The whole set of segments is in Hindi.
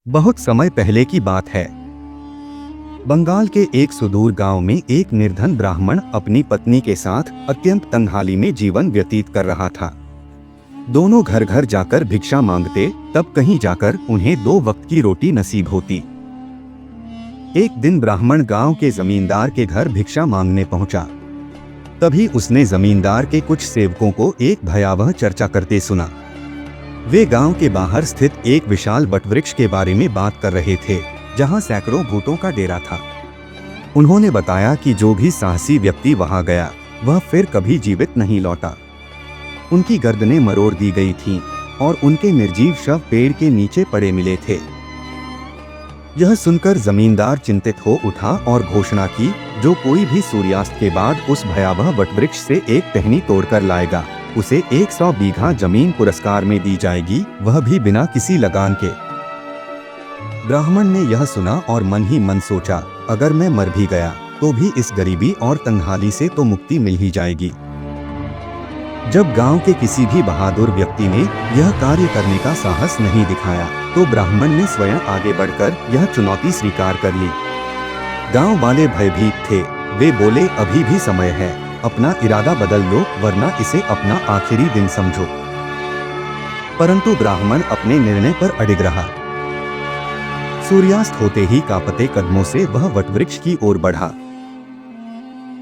बहुत समय पहले की बात है। बंगाल के एक सुदूर गांव में एक निर्धन ब्राह्मण अपनी पत्नी के साथ अत्यंत तन्हाई में जीवन व्यतीत कर रहा था। दोनों घर घर जाकर भिक्षा मांगते, तब कहीं जाकर उन्हें 2 वक्त की रोटी नसीब होती। एक दिन ब्राह्मण गांव के जमींदार के घर भिक्षा मांगने पहुंचा। तभी उसने जमींदार के कुछ सेवकों को एक भयावह चर्चा करते सुना। वे गांव के बाहर स्थित एक विशाल वटवृक्ष के बारे में बात कर रहे थे, जहां सैकड़ों भूतों का डेरा था। उन्होंने बताया कि जो भी साहसी व्यक्ति वहां गया, वह फिर कभी जीवित नहीं लौटा। उनकी गर्दनें मरोड़ दी गई थीं और उनके निर्जीव शव पेड़ के नीचे पड़े मिले थे। यह सुनकर जमींदार चिंतित हो उठा और घोषणा की, जो कोई भी सूर्यास्त के बाद उस भयावह वटवृक्ष से एक टहनी तोड़कर लाएगा, उसे 100 बीघा जमीन पुरस्कार में दी जाएगी, वह भी बिना किसी लगान के। ब्राह्मण ने यह सुना और मन ही मन सोचा, अगर मैं मर भी गया तो भी इस गरीबी और तन्हाई से तो मुक्ति मिल ही जाएगी। जब गांव के किसी भी बहादुर व्यक्ति ने यह कार्य करने का साहस नहीं दिखाया, तो ब्राह्मण ने स्वयं आगे बढ़कर यह चुनौती स्वीकार कर ली। गांव वाले भयभीत थे। वे बोले, अभी भी समय है, अपना इरादा बदल लो, वरना इसे अपना आखिरी दिन समझो। परंतु ब्राह्मण अपने निर्णय पर अडिग रहा। सूर्यास्त होते ही कांपते कदमों से वह वटवृक्ष की ओर बढ़ा।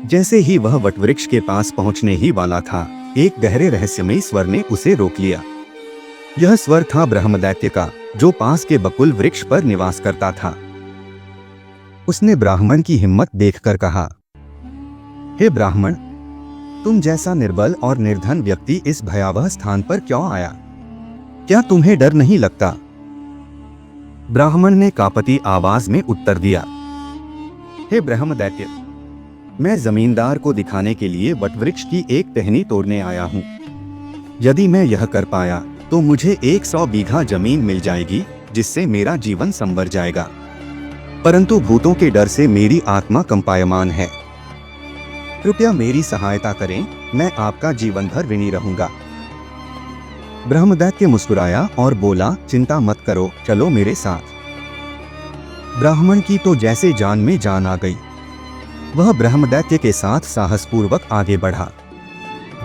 जैसे ही वह वटवृक्ष के पास पहुंचने ही वाला था, एक गहरे रहस्यमयी स्वर ने उसे रोक लिया। यह स्वर था ब्रह्मदैत्य का, जो पास के बकुल वृक्ष पर निवास करता था। उसने ब्राह्मण की हिम्मत देखकर कहा, हे ब्राह्मण, तुम जैसा निर्बल और निर्धन व्यक्ति इस भयावह स्थान पर क्यों आया? क्या तुम्हें डर नहीं लगता? ब्राह्मण ने कांपती आवाज में उत्तर दिया, हे ब्रह्मदैत्य, मैं जमींदार को दिखाने के लिए वटवृक्ष की एक टहनी तोड़ने आया हूँ। यदि मैं यह कर पाया तो मुझे 100 बीघा जमीन मिल जाएगी, जिससे मेरा जीवन संवर जाएगा। परंतु भूतों के डर से मेरी आत्मा कंपायमान है। कृपया मेरी सहायता करें, मैं आपका जीवन भर ऋणी रहूंगा। ब्रह्मदैत्य मुस्कुराया और बोला, चिंता मत करो, चलो मेरे साथ। ब्राह्मण की तो जैसे जान में जान आ गई। वह ब्रह्मदैत्य के साथ साहसपूर्वक आगे बढ़ा।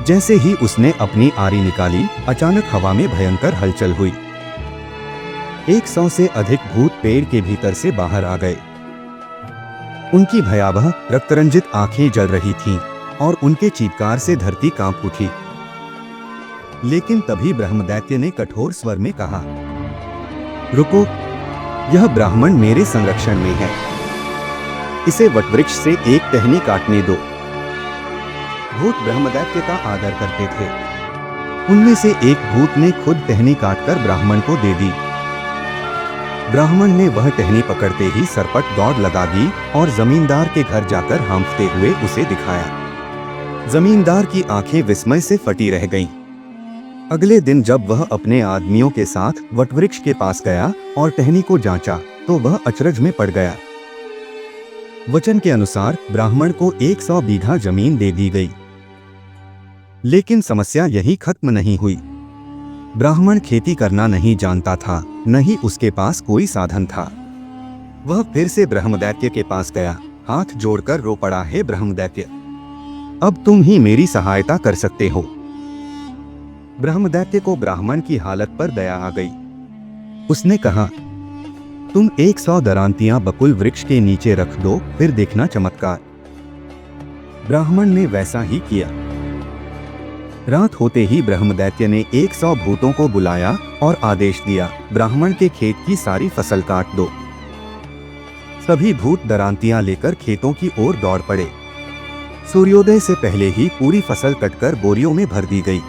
जैसे ही उसने अपनी आरी निकाली, अचानक हवा में भयंकर हलचल हुई। 100 से अधिक भूत पेड़ के भीतर से बाहर आ गए। उनकी भयावह रक्तरंजित आंखें जल रही थीं और उनके चीत्कार से धरती कांप उठी। लेकिन तभी ब्रह्मदैत्य ने कठोर स्वर में कहा, रुको, यह ब्राह्मण मेरे संरक्षण में है। इसे वटवृक्ष से एक टहनी काटने दो। भूत ब्रह्मदैत्य का आदर करते थे। उनमें से एक भूत ने खुद टहनी काटकर ब्राह्मण को दे दी। ब्राह्मण ने वह टहनी पकड़ते ही सरपट दौड़ लगा दी और जमींदार के घर जाकर हांफते हुए उसे दिखाया। जमींदार की आंखें विस्मय से फटी रह गईं। अगले दिन जब वह अपने आदमियों के साथ वटवृक्ष के पास गया और टहनी को जांचा, तो वह अचरज में पड़ गया। वचन के अनुसार ब्राह्मण को 100 बीघा जमीन दे दी गई। लेकिन समस्या यही खत्म नहीं हुई। ब्राह्मण खेती करना नहीं जानता था, न ही उसके पास कोई साधन था। वह फिर से ब्रह्मदैत्य के पास गया, हाथ जोड़कर रो पड़ा, हे ब्रह्मदैत्य, अब तुम ही मेरी सहायता कर सकते हो। ब्रह्मदैत्य को ब्राह्मण की हालत पर दया आ गई। उसने कहा, तुम 100 दरांतियां बकुल वृक्ष के नीचे रख दो, फिर देखना चमत्कार। ब्राह्मण ने वैसा ही किया। रात होते ही ब्रह्मदैत्य ने 100 भूतों को बुलाया और आदेश दिया, ब्राह्मण के खेत की सारी फसल काट दो। सभी भूत दरांतियां लेकर खेतों की ओर दौड़ पड़े। सूर्योदय से पहले ही पूरी फसल कटकर बोरियों में भर दी गई।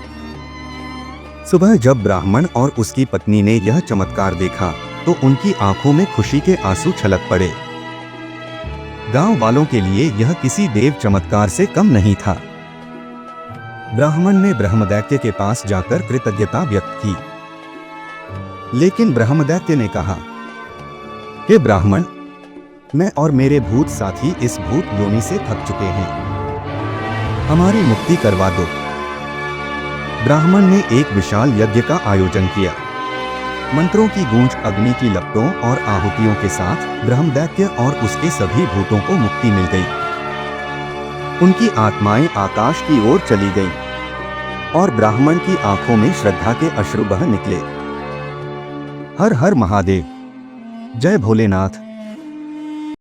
सुबह जब ब्राह्मण और उसकी पत्नी ने यह चमत्कार देखा, तो उनकी आंखों में खुशी के आंसू छलक पड़े। गांव वालों के लिए यह किसी देव चमत्कार से कम नहीं था। ब्राह्मण ने ब्रह्मदैत्य के पास जाकर कृतज्ञता व्यक्त की। लेकिन ब्रह्मदैत्य ने कहा, हे ब्राह्मण, मैं और मेरे भूत साथी इस भूत योनि से थक चुके हैं, हमारी मुक्ति करवा दो। ब्राह्मण ने एक विशाल यज्ञ का आयोजन किया। मंत्रों की गूंज, अग्नि की लपटों और आहुतियों के साथ ब्रह्मदैत्य और उसके सभी भूतों को मुक्ति मिल गई। उनकी आत्माएं आकाश की ओर चली गईं और ब्राह्मण की आंखों में श्रद्धा के अश्रु बह निकले। हर हर महादेव। जय भोलेनाथ।